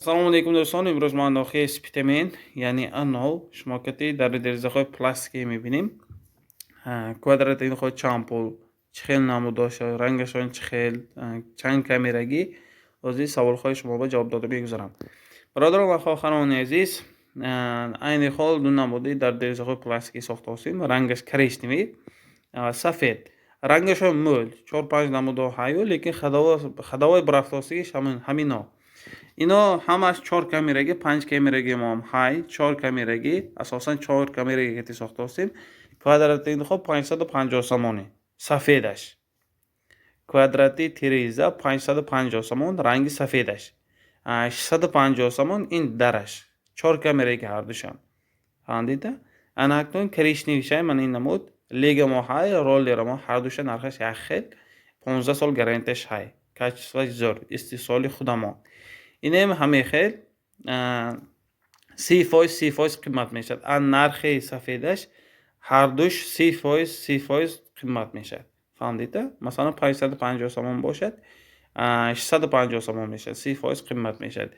салому алейкум дӯстон, имрӯз мо андохи спитамин яъне анол шумокати дар деризахои пластикӣ мебинем. Квадратини худ чанд пул, чӣ хел намудоша, рангашон чӣ хел, чанд камерагӣ, ҳозир саволҳои шумо ба ҷавоб дода мегузарам. Бародарон ва хоҳарони азиз, айни хол ду намуди дар деризахои пластикӣ сохта ҳостем. Рангаш коричневӣ, сафед. Рангашон мӯл 4-5 намудо ҳаю, лекин хадавои барафтостагиш ҳамино. Ино ҳамаш 4 камерагӣ, 5 камерагӣ мо ҳам ҳай, 4 камерагӣ, асосан 4 камерагӣ ки сохта ҳостем. Квадратини хоб 550 сомонӣ, сафедаш. Квадрати тиреза 550 сомон, ранги сафедаш. 650 сомон ин дараш. 4 камерагӣ ҳардушам. Фаҳмдида? Ана акнун коричневишай ман ин намуд, лега мо ҳай, роллера мо ҳардуша нархаш як хел, 15 сол гарантияш ҳай. Качестваш зур, истисоли худамон. Инем ҳамин хел 30% қимат мешавад. Нархи сафедаш ҳардуш 30% қимат мешавад. Фаҳмдида? Масалан 550 сомон бошад, 650 сомон мешавад, 30% қимат мешавад.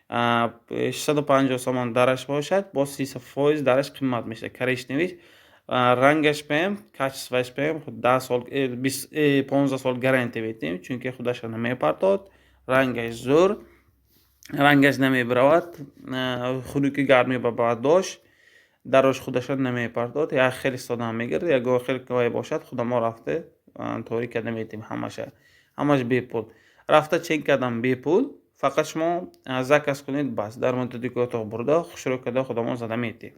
650 сомон дараш бошад, бо 30% дараш қимат мешавад. Коричневиш рангаш бем, качестваш бем 10 сол 15 сол гарантия метем, чунки худаша намепартод, рангаш зур, рангаш намебаравад, хунуки гармӣ ба бардошт, дарош худаша намепартод, як хел истода мегирад, ягон хел кавай бошад, худамо рафта торик карда метем ҳамаш бепул. Рафта чек кардам бепул, фақат шумо заказ кунед бас. Дар муддати кӯтоҳ бурда хушрӯ карда худамо зада метем.